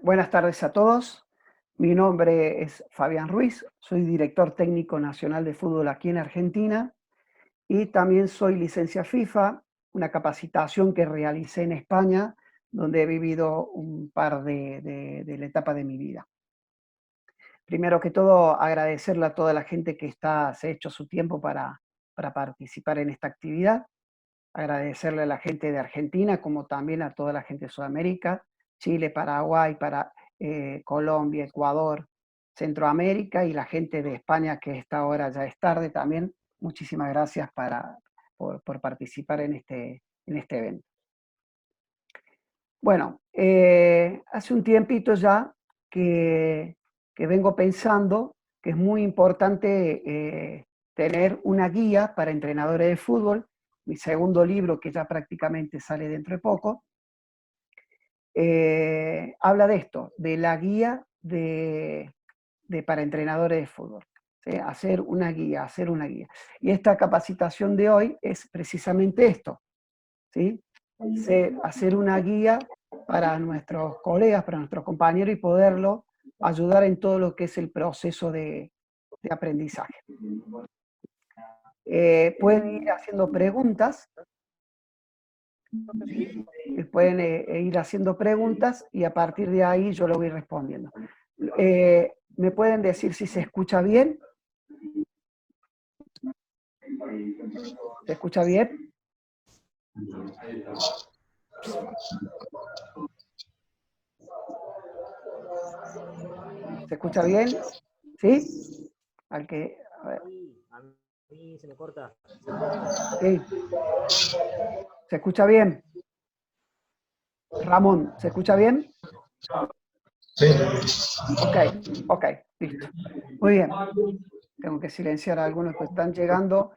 Buenas tardes a todos. Mi nombre es Fabián Ruiz, soy director técnico nacional de fútbol aquí en Argentina y también soy licencia FIFA, una capacitación que realicé en España, donde he vivido un par de la etapa de mi vida. Primero que todo, agradecerle a toda la gente que se ha hecho su tiempo para participar en esta actividad, agradecerle a la gente de Argentina, como también a toda la gente de Sudamérica, Chile, Paraguay, Colombia, Ecuador, Centroamérica y la gente de España, que esta hora ya es tarde también. Muchísimas gracias por participar en este evento. Bueno, hace un tiempito ya que vengo pensando que es muy importante tener una guía para entrenadores de fútbol. Mi segundo libro, que ya prácticamente sale dentro de poco, habla de esto, de la guía para entrenadores de fútbol. ¿Sí? Hacer una guía. Y esta capacitación de hoy es precisamente esto, ¿sí? Hacer una guía para nuestros colegas, para nuestros compañeros y poderlo ayudar en todo lo que es el proceso de aprendizaje. Pueden ir haciendo preguntas, pueden ir haciendo preguntas y a partir de ahí yo lo voy respondiendo. ¿Me pueden decir si se escucha bien? ¿Se escucha bien? ¿Se escucha bien? ¿Sí? Al que, a ver. A mí se me corta. Sí. ¿Se escucha bien? Ramón, ¿se escucha bien? Sí. Ok, listo. Muy bien. Tengo que silenciar a algunos que están llegando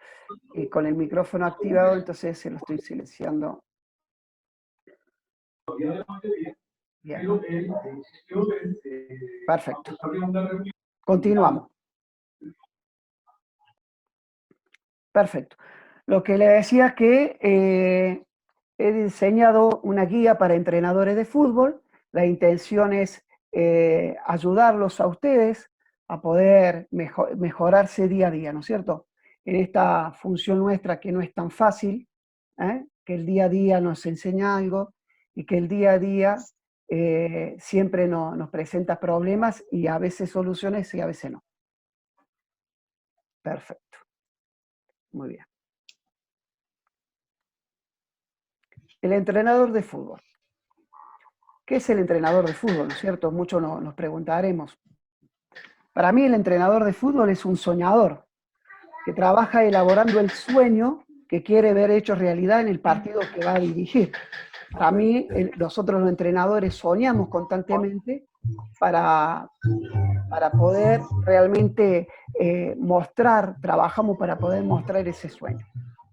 y con el micrófono activado, entonces se lo estoy silenciando. Bien. Perfecto. Continuamos. Perfecto. Lo que le decía es que he diseñado una guía para entrenadores de fútbol. La intención es ayudarlos a ustedes a poder mejorarse día a día, ¿no es cierto? En esta función nuestra que no es tan fácil, que el día a día nos enseña algo y que el día a día siempre nos presenta problemas y a veces soluciones y a veces no. Perfecto. Muy bien. El entrenador de fútbol. ¿Qué es el entrenador de fútbol? ¿No es cierto? Muchos nos preguntaremos. Para mí el entrenador de fútbol es un soñador que trabaja elaborando el sueño que quiere ver hecho realidad en el partido que va a dirigir. Para mí, nosotros los entrenadores soñamos constantemente para poder realmente trabajamos para poder mostrar ese sueño.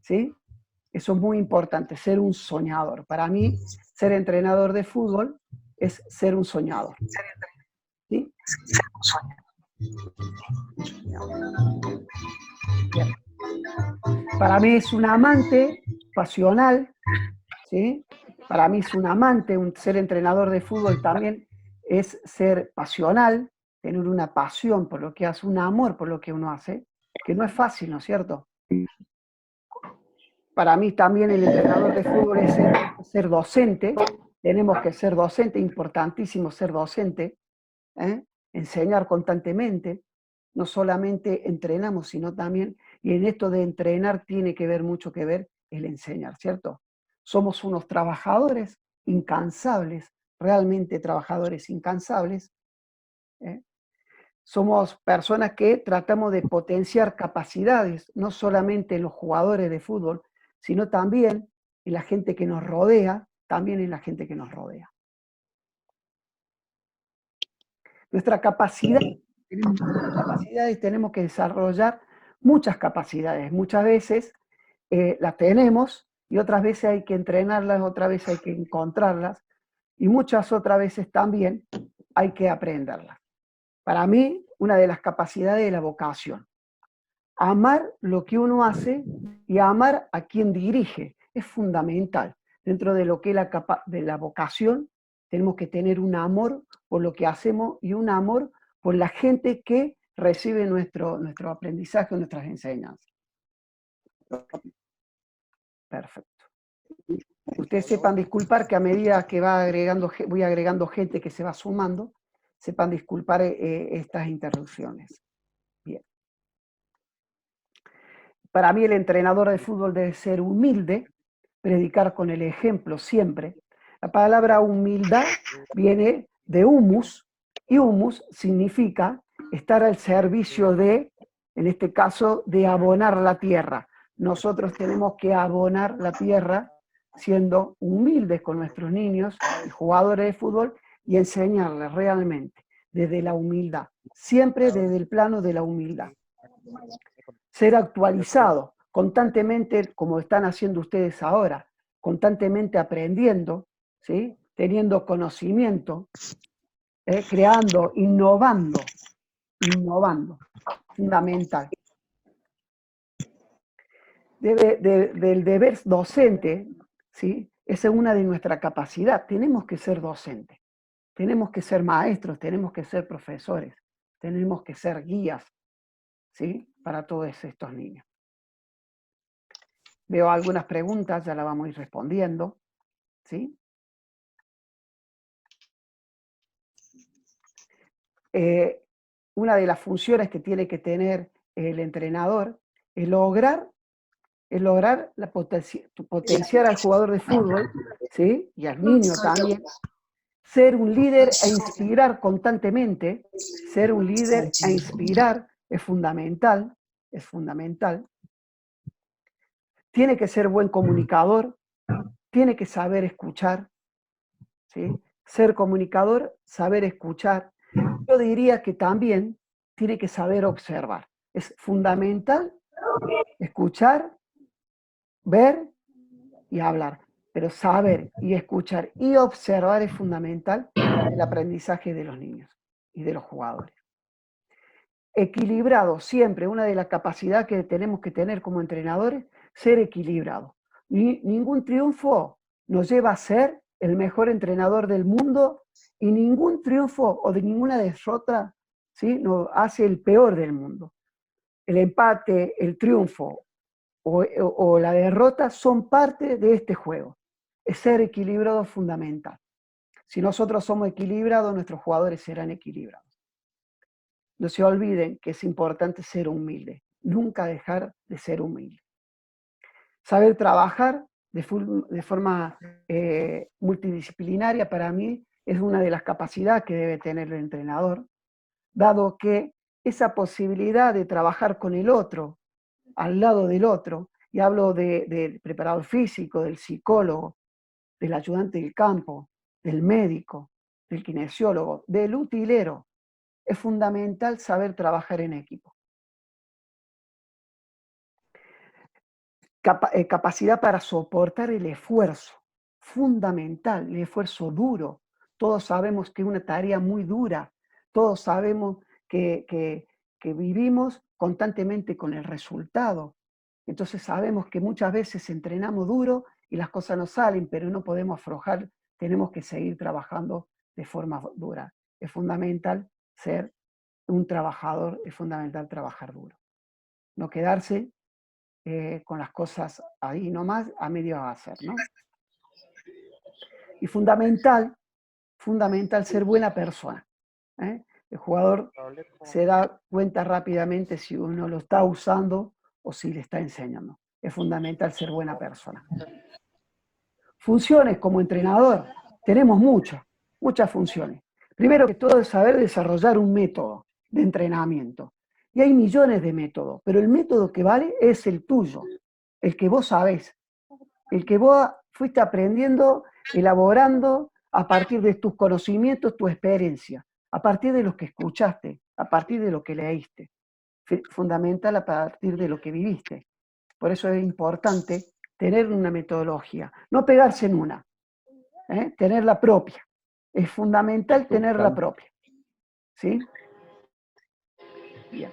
¿Sí? Eso es muy importante, ser un soñador. Para mí, ser entrenador de fútbol es ser un soñador. ¿Sí? Bien. Para mí es un amante pasional, ¿sí? Para mí es un amante, ser entrenador de fútbol también es ser pasional, tener una pasión por lo que hace, un amor por lo que uno hace, que no es fácil, ¿no es cierto? Para mí también el entrenador de fútbol es ser docente, tenemos que ser docente, importantísimo ser docente, enseñar constantemente, no solamente entrenamos, sino también, y en esto de entrenar tiene que ver mucho que ver el enseñar, ¿cierto? Somos unos trabajadores incansables, realmente trabajadores incansables, ¿eh? Somos personas que tratamos de potenciar capacidades, no solamente en los jugadores de fútbol, sino también en la gente que nos rodea, también en la gente que nos rodea. Nuestra capacidad, tenemos que desarrollar muchas capacidades. Muchas veces las tenemos y otras veces hay que entrenarlas, otras veces hay que encontrarlas y muchas otras veces también hay que aprenderlas. Para mí, una de las capacidades es la vocación. Amar lo que uno hace y amar a quien dirige es fundamental dentro de lo que es de la vocación tenemos que tener un amor por lo que hacemos y un amor por la gente que recibe nuestro aprendizaje, nuestras enseñanzas. Perfecto. Ustedes sepan disculpar que a medida que voy agregando gente que se va sumando, sepan disculpar estas interrupciones. Bien. Para mí el entrenador de fútbol debe ser humilde, predicar con el ejemplo siempre. La palabra humildad viene de humus, y humus significa estar al servicio de, en este caso, de abonar la tierra. Nosotros tenemos que abonar la tierra siendo humildes con nuestros niños y jugadores de fútbol y enseñarles realmente desde la humildad, siempre desde el plano de la humildad. Ser actualizado constantemente, como están haciendo ustedes ahora, constantemente aprendiendo, ¿sí? Teniendo conocimiento, creando, innovando, fundamental. Del deber docente, ¿sí? Esa es una de nuestras capacidades. Tenemos que ser docentes, tenemos que ser maestros, tenemos que ser profesores, tenemos que ser guías, ¿sí? Para todos estos niños. Veo algunas preguntas, ya las vamos a ir respondiendo, ¿sí? Una de las funciones que tiene que tener el entrenador es lograr potenciar al jugador de fútbol, ¿sí? Y al niño también, ser un líder e inspirar constantemente. Ser un líder e inspirar es fundamental, es fundamental. Tiene que ser buen comunicador, tiene que saber escuchar, ¿sí? Ser comunicador, saber escuchar. Yo diría que también tiene que saber observar. Es fundamental escuchar, ver y hablar, pero saber y escuchar y observar es fundamental en el aprendizaje de los niños y de los jugadores. Equilibrado, siempre, una de las capacidades que tenemos que tener como entrenadores, ser equilibrado. Ningún triunfo nos lleva a ser el mejor entrenador del mundo y ningún triunfo o de ninguna derrota, ¿sí? Nos hace el peor del mundo. El empate, el triunfo o la derrota son parte de este juego. Es ser equilibrado fundamental. Si nosotros somos equilibrados, nuestros jugadores serán equilibrados. No se olviden que es importante ser humilde, nunca dejar de ser humilde. Saber trabajar de forma multidisciplinaria para mí es una de las capacidades que debe tener el entrenador, dado que esa posibilidad de trabajar con el otro, al lado del otro, y hablo del preparador físico, del psicólogo, del ayudante del campo, del médico, del kinesiólogo, del utilero, es fundamental saber trabajar en equipo. Capacidad para soportar el esfuerzo, fundamental, el esfuerzo duro. Todos sabemos que es una tarea muy dura, todos sabemos que vivimos constantemente con el resultado. Entonces sabemos que muchas veces entrenamos duro y las cosas no salen, pero no podemos aflojar, tenemos que seguir trabajando de forma dura. Es fundamental ser un trabajador, es fundamental trabajar duro. No quedarse con las cosas ahí nomás a medio hacer, ¿no? Y fundamental ser buena persona. El jugador se da cuenta rápidamente si uno lo está usando o si le está enseñando. Es fundamental ser buena persona. Funciones como entrenador, tenemos muchas funciones. Primero que todo es saber desarrollar un método de entrenamiento. Y hay millones de métodos, pero el método que vale es el tuyo, el que vos sabés, el que vos fuiste aprendiendo, elaborando a partir de tus conocimientos, tu experiencia, a partir de lo que escuchaste, a partir de lo que leíste. Fundamental a partir de lo que viviste. Por eso es importante tener una metodología, no pegarse en una, tener la propia. Es fundamental tener la propia. ¿Sí? Bien.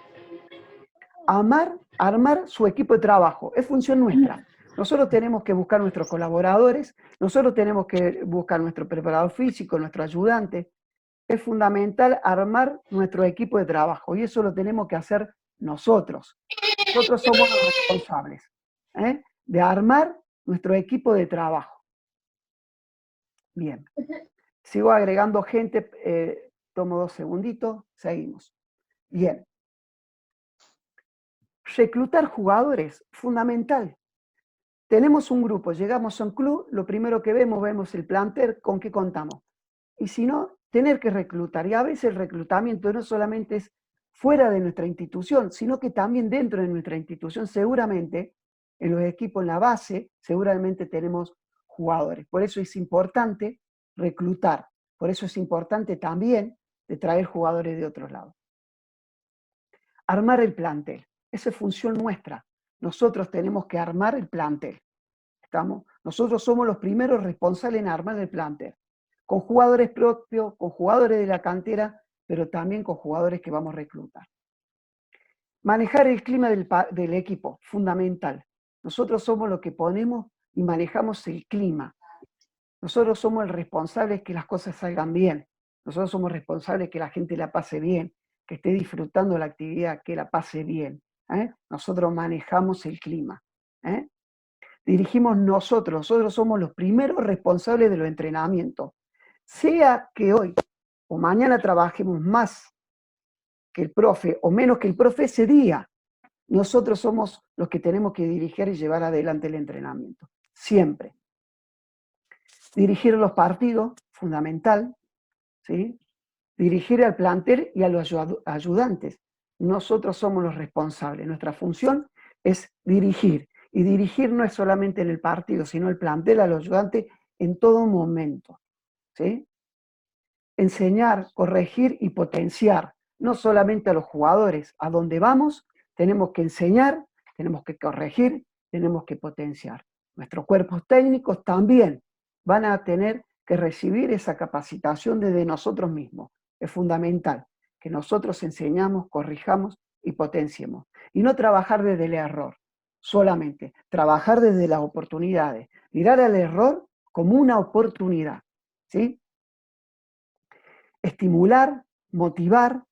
Armar su equipo de trabajo, es función nuestra. Nosotros tenemos que buscar nuestros colaboradores, nosotros tenemos que buscar nuestro preparador físico, nuestro ayudante. Es fundamental armar nuestro equipo de trabajo y eso lo tenemos que hacer nosotros. Nosotros somos los responsables de armar nuestro equipo de trabajo. Bien. Sigo agregando gente, tomo 2 segunditos, seguimos. Bien. Reclutar jugadores, fundamental. Tenemos un grupo, llegamos a un club, lo primero que vemos el plantel, con qué contamos. Y si no, tener que reclutar. Y a veces el reclutamiento no solamente es fuera de nuestra institución, sino que también dentro de nuestra institución, seguramente, en los equipos, en la base, seguramente tenemos jugadores. Por eso es importante reclutar. Por eso es importante también de traer jugadores de otros lados. Armar el plantel. Esa es función nuestra. Nosotros tenemos que armar el plantel. Nosotros somos los primeros responsables en armar el plantel. Con jugadores propios, con jugadores de la cantera, pero también con jugadores que vamos a reclutar. Manejar el clima del equipo, fundamental. Nosotros somos los que ponemos y manejamos el clima. Nosotros somos el responsable de que las cosas salgan bien. Nosotros somos responsables de que la gente la pase bien, que esté disfrutando la actividad, que la pase bien. Nosotros manejamos el clima. Dirigimos nosotros somos los primeros responsables de los entrenamientos. Sea que hoy o mañana trabajemos más que el profe o menos que el profe ese día, nosotros somos los que tenemos que dirigir y llevar adelante el entrenamiento. Siempre. Dirigir los partidos, fundamental, ¿sí? Dirigir al plantel y a los ayudantes. Nosotros somos los responsables. Nuestra función es dirigir. Y dirigir no es solamente en el partido, sino el plantel, a los ayudantes en todo momento. ¿Sí? Enseñar, corregir y potenciar. No solamente a los jugadores. A donde vamos, tenemos que enseñar, tenemos que corregir, tenemos que potenciar. Nuestros cuerpos técnicos también van a tener que recibir esa capacitación desde nosotros mismos. Es fundamental que nosotros enseñamos, corrijamos y potenciemos. Y no trabajar desde el error, solamente trabajar desde las oportunidades. Mirar al error como una oportunidad. ¿Sí? Estimular, motivar,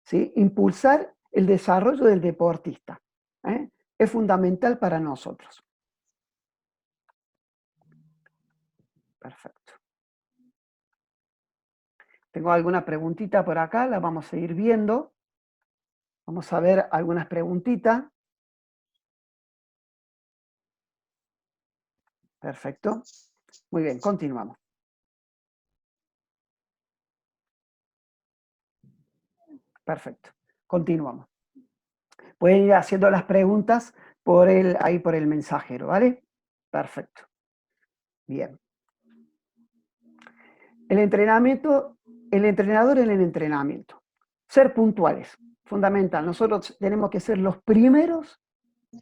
¿sí? Impulsar el desarrollo del deportista. Es fundamental para nosotros. Perfecto. Tengo alguna preguntita por acá, la vamos a ir viendo. Vamos a ver algunas preguntitas. Perfecto. Muy bien, continuamos. Perfecto. Continuamos. Pueden ir haciendo las preguntas ahí por el mensajero, ¿vale? Perfecto. Bien. El entrenamiento, el entrenador en el entrenamiento. Ser puntuales, fundamental. Nosotros tenemos que ser los primeros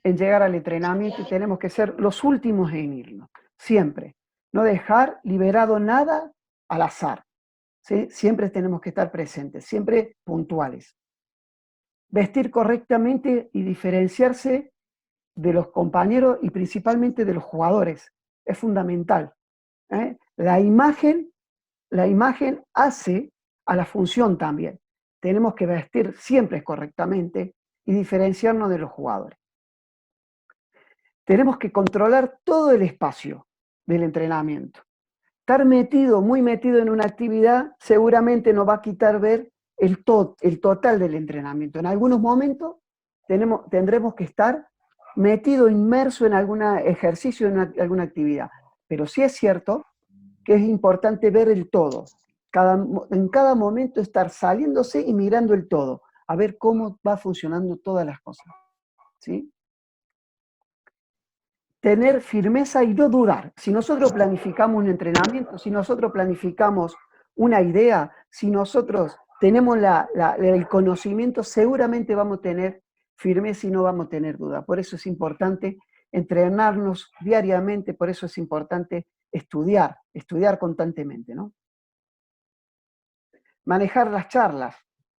en llegar al entrenamiento y tenemos que ser los últimos en irnos. Siempre. No dejar liberado nada al azar. ¿Sí? Siempre tenemos que estar presentes, siempre puntuales. Vestir correctamente y diferenciarse de los compañeros y principalmente de los jugadores. Es fundamental. La imagen hace a la función también. Tenemos que vestir siempre correctamente y diferenciarnos de los jugadores. Tenemos que controlar todo el espacio del entrenamiento. Estar muy metido en una actividad seguramente nos va a quitar ver el total del entrenamiento. En algunos momentos tendremos que estar metido, inmerso en algún ejercicio, en alguna actividad. Pero sí es cierto que es importante ver el todo. En cada momento estar saliéndose y mirando el todo, a ver cómo va funcionando todas las cosas. ¿Sí? Tener firmeza y no dudar. Si nosotros planificamos un entrenamiento, si nosotros planificamos una idea, si nosotros tenemos el conocimiento, seguramente vamos a tener firmeza y no vamos a tener duda. Por eso es importante entrenarnos diariamente, por eso es importante estudiar constantemente, ¿no? Manejar las charlas,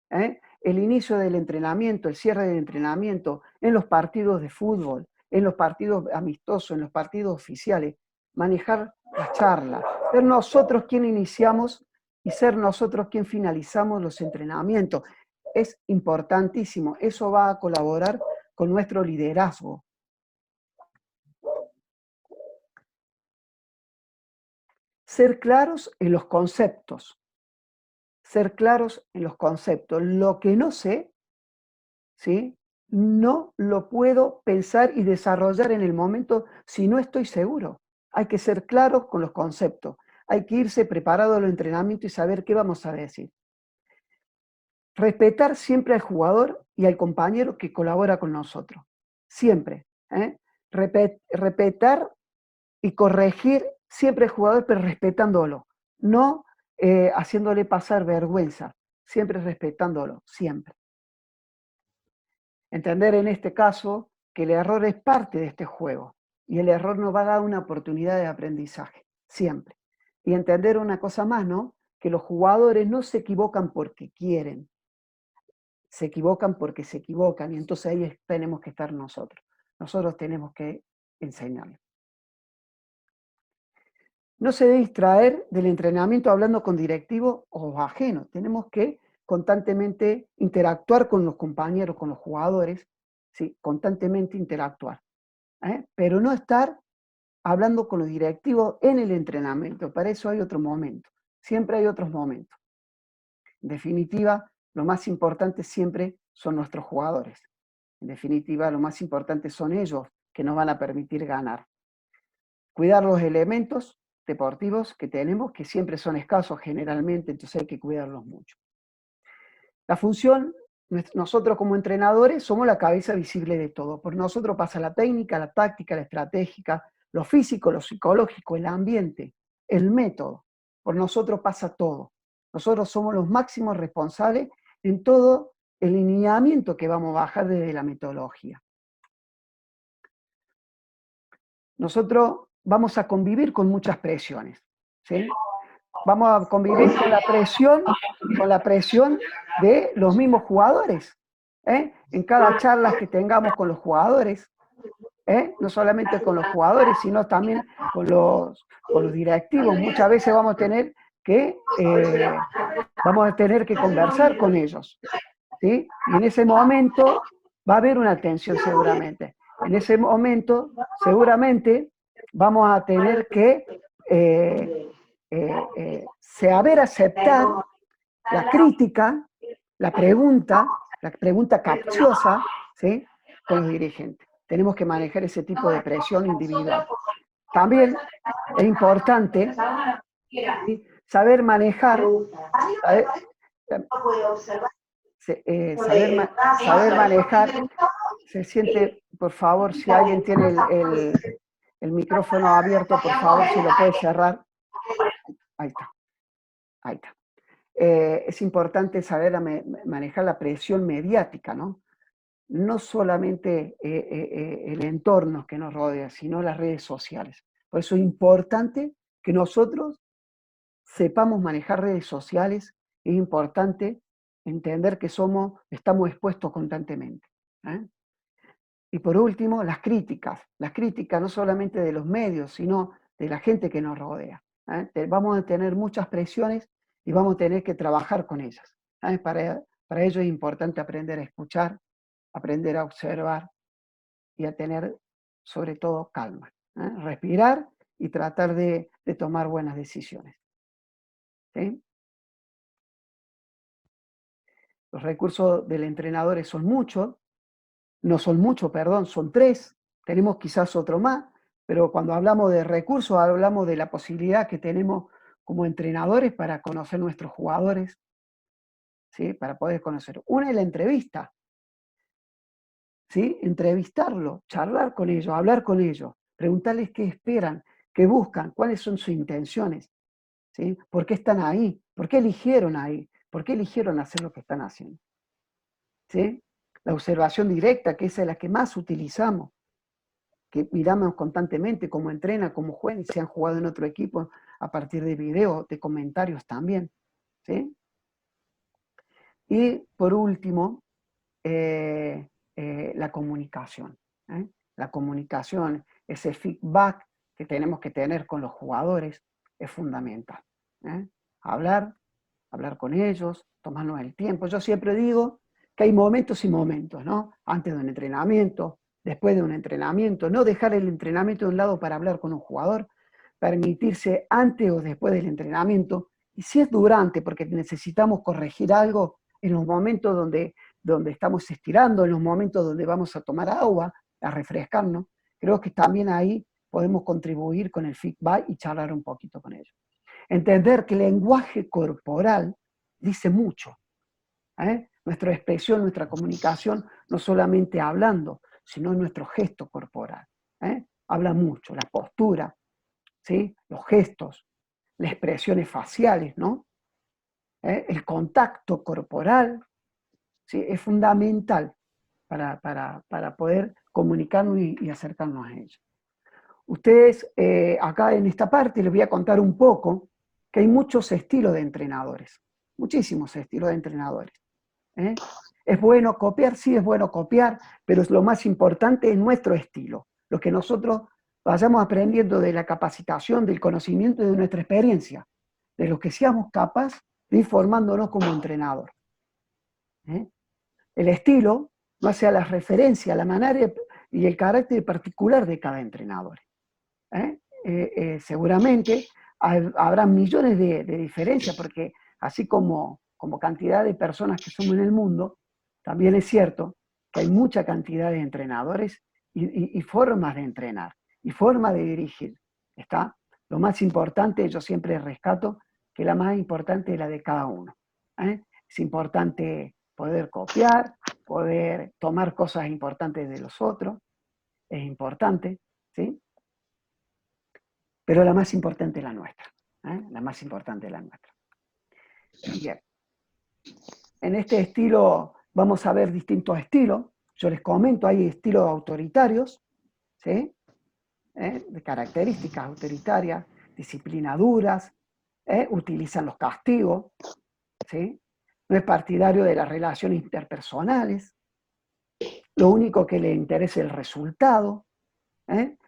el inicio del entrenamiento, el cierre del entrenamiento, en los partidos de fútbol, en los partidos amistosos, en los partidos oficiales, manejar la charla, ser nosotros quien iniciamos y ser nosotros quien finalizamos los entrenamientos. Es importantísimo, eso va a colaborar con nuestro liderazgo. Ser claros en los conceptos. Ser claros en los conceptos. Lo que no sé, ¿sí? No lo puedo pensar y desarrollar en el momento si no estoy seguro. Hay que ser claros con los conceptos. Hay que irse preparado al entrenamiento y saber qué vamos a decir. Respetar siempre al jugador y al compañero que colabora con nosotros. Siempre. Respetar y corregir siempre al jugador, pero respetándolo. No haciéndole pasar vergüenza. Siempre respetándolo. Siempre. Entender en este caso que el error es parte de este juego y el error nos va a dar una oportunidad de aprendizaje, siempre. Y entender una cosa más, ¿no? Que los jugadores no se equivocan porque quieren, se equivocan porque se equivocan y entonces ahí tenemos que estar nosotros. Nosotros tenemos que enseñarles. No se debe distraer del entrenamiento hablando con directivos o ajenos. Tenemos que constantemente interactuar con los compañeros, con los jugadores, ¿sí? Constantemente interactuar. Pero no estar hablando con los directivos en el entrenamiento. Para eso hay otro momento. Siempre hay otros momentos. En definitiva, lo más importante siempre son nuestros jugadores. En definitiva, lo más importante son ellos que nos van a permitir ganar. Cuidar los elementos deportivos que tenemos, que siempre son escasos generalmente, entonces hay que cuidarlos mucho. La función, nosotros como entrenadores somos la cabeza visible de todo. Por nosotros pasa la técnica, la táctica, la estratégica, lo físico, lo psicológico, el ambiente, el método. Por nosotros pasa todo. Nosotros somos los máximos responsables en todo el lineamiento que vamos a bajar desde la metodología. Nosotros vamos a convivir con muchas presiones, ¿sí? Vamos a convivir con la presión de los mismos jugadores, en cada charla que tengamos con los jugadores, no solamente con los jugadores, sino también con los directivos. Muchas veces vamos a tener que conversar con ellos, ¿sí? Y en ese momento va a haber una tensión seguramente. En ese momento seguramente vamos a tener que saber aceptar la crítica, la pregunta capciosa, ¿sí? Con los dirigentes. Tenemos que manejar ese tipo de presión individual. También es importante, ¿sí? saber manejar, saber manejar, se siente, por favor, si alguien tiene el micrófono abierto, por favor, si lo puede cerrar. Ahí está, ahí está. Es importante saber manejar la presión mediática, ¿no? No solamente el entorno que nos rodea, sino las redes sociales. Por eso es importante que nosotros sepamos manejar redes sociales, es importante entender que estamos expuestos constantemente. Y por último, las críticas no solamente de los medios, sino de la gente que nos rodea. Vamos a tener muchas presiones y vamos a tener que trabajar con ellas. Para ello es importante aprender a escuchar, aprender a observar y a tener, sobre todo, calma. Respirar y tratar de tomar buenas decisiones. ¿Sí? Los recursos del entrenador son muchos, son 3, tenemos quizás otro más, pero cuando hablamos de recursos hablamos de la posibilidad que tenemos como entrenadores para conocer nuestros jugadores, ¿sí? Para poder conocer. Una es la entrevista, ¿sí? Entrevistarlo, charlar con ellos, hablar con ellos, preguntarles qué esperan, qué buscan, cuáles son sus intenciones, ¿sí? ¿Por qué están ahí? ¿Por qué eligieron ahí? ¿Por qué eligieron hacer lo que están haciendo? ¿Sí? La observación directa, que esa es la que más utilizamos, que miramos constantemente cómo entrenan, cómo juegan, y si han jugado en otro equipo a partir de videos, de comentarios también. ¿Sí? Y por último, la comunicación. la comunicación, ese feedback que tenemos que tener con los jugadores es fundamental. Hablar con ellos, tomarnos el tiempo. Yo siempre digo que hay momentos y momentos, ¿no? Antes de un entrenamiento, después de un entrenamiento, no dejar el entrenamiento de un lado para hablar con un jugador, permitirse antes o después del entrenamiento, y si es durante, porque necesitamos corregir algo en los momentos donde estamos estirando, en los momentos donde vamos a tomar agua, a refrescarnos, creo que también ahí podemos contribuir con el feedback y charlar un poquito con ellos. Entender que el lenguaje corporal dice mucho. Nuestra expresión, nuestra comunicación, no solamente hablando, sino nuestro gesto corporal. Habla mucho, la postura, ¿sí? Los gestos, las expresiones faciales, ¿no? El contacto corporal, ¿sí? Es fundamental para poder comunicarnos y acercarnos a ellos. Ustedes, acá en esta parte les voy a contar un poco que hay muchos estilos de entrenadores, muchísimos estilos de entrenadores. ¿Es bueno copiar? Sí, es bueno copiar, pero lo más importante es nuestro estilo, lo que nosotros vayamos aprendiendo de la capacitación, del conocimiento y de nuestra experiencia, de lo que seamos capaces de ir formándonos como entrenador. El estilo no hace a la referencia, a la manera y el carácter particular de cada entrenador. Seguramente habrá millones de diferencias, porque así como cantidad de personas que somos en el mundo, también es cierto que hay mucha cantidad de entrenadores y formas de entrenar, y formas de dirigir. ¿Está? Lo más importante, yo siempre rescato, que la más importante es la de cada uno. Es importante poder copiar, poder tomar cosas importantes de los otros, es importante, ¿sí? Pero la más importante es la nuestra. La más importante es la nuestra. Bien. En este estilo vamos a ver distintos estilos. Yo les comento, hay estilos autoritarios, ¿sí? De características autoritarias, disciplina duras, utilizan los castigos, ¿sí? No es partidario de las relaciones interpersonales. Lo único que le interesa es el resultado.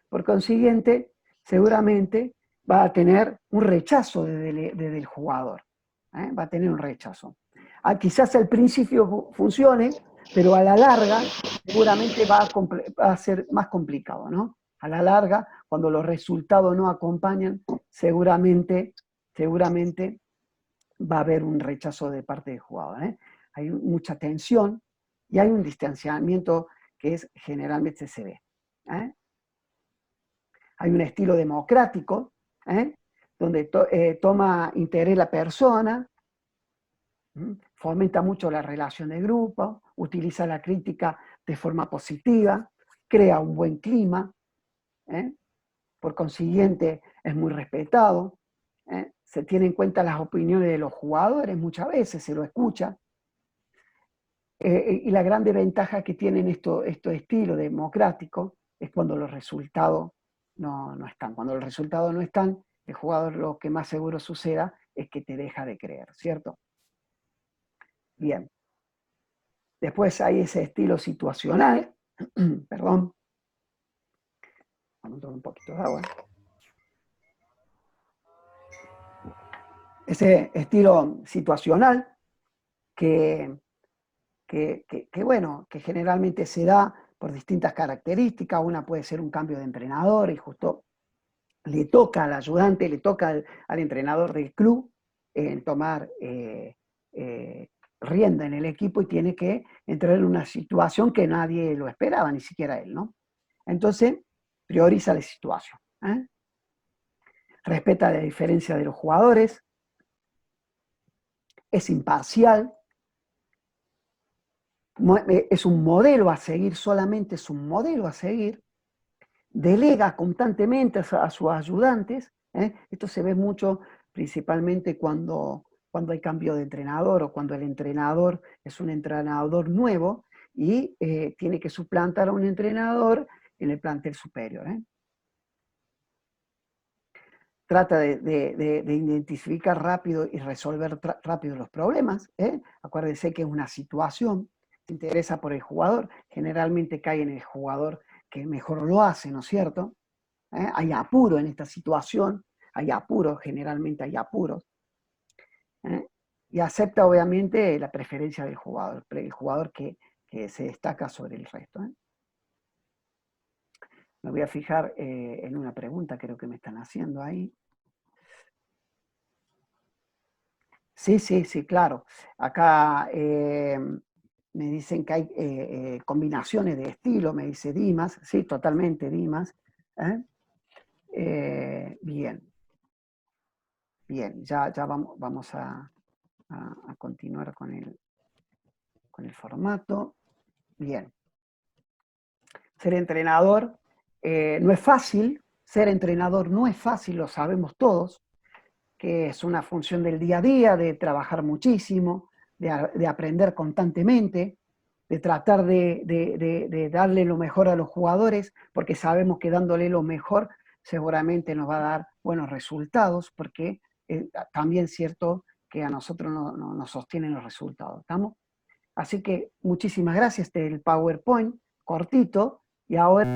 Por consiguiente, seguramente va a tener un rechazo desde el jugador. Va a tener un rechazo. Quizás al principio funcione, pero a la larga seguramente va a ser más complicado, ¿no? A la larga, cuando los resultados no acompañan, seguramente va a haber un rechazo de parte del jugador. Hay mucha tensión y hay un distanciamiento que generalmente se ve. Hay un estilo democrático, donde toma interés la persona, fomenta mucho la relación de grupo, utiliza la crítica de forma positiva, crea un buen clima, por consiguiente es muy respetado, se tiene en cuenta las opiniones de los jugadores, muchas veces se lo escucha, y la grande ventaja que tienen estos estilos democráticos es cuando los resultados no están. Cuando los resultados no están, el jugador lo que más seguro suceda es que te deja de creer, ¿cierto? Bien. Después hay ese estilo situacional, perdón, vamos a tomar un poquito de agua. Ese estilo situacional que generalmente se da por distintas características. Una puede ser un cambio de entrenador y justo le toca al ayudante, le toca al entrenador del club tomar rienda en el equipo y tiene que entrar en una situación que nadie lo esperaba, ni siquiera él, ¿no? Entonces, prioriza la situación. Respeta la diferencia de los jugadores, es imparcial, es un modelo a seguir, solamente es un modelo a seguir, delega constantemente a sus ayudantes. Esto se ve mucho principalmente cuando hay cambio de entrenador o cuando el entrenador es un entrenador nuevo y tiene que suplantar a un entrenador en el plantel superior. Trata de identificar rápido y resolver rápido los problemas. Acuérdense que es una situación, se interesa por el jugador, generalmente cae en el jugador que mejor lo hace, ¿no es cierto? Hay apuro en esta situación, hay apuros, generalmente hay apuros. Y acepta obviamente la preferencia del jugador, el jugador que se destaca sobre el resto. Me voy a fijar en una pregunta, creo que me están haciendo ahí. Sí, sí, sí, claro. Acá me dicen que hay combinaciones de estilo, me dice Dimas. Sí, totalmente Dimas. Bien. Bien, ya vamos a continuar con el formato. Bien. Ser entrenador no es fácil. Ser entrenador no es fácil, lo sabemos todos, que es una función del día a día, de trabajar muchísimo, de aprender constantemente, de tratar de darle lo mejor a los jugadores, porque sabemos que dándole lo mejor seguramente nos va a dar buenos resultados, porque también es cierto que a nosotros nos sostienen los resultados. ¿Estamos? Así que muchísimas gracias, el PowerPoint cortito, y ahora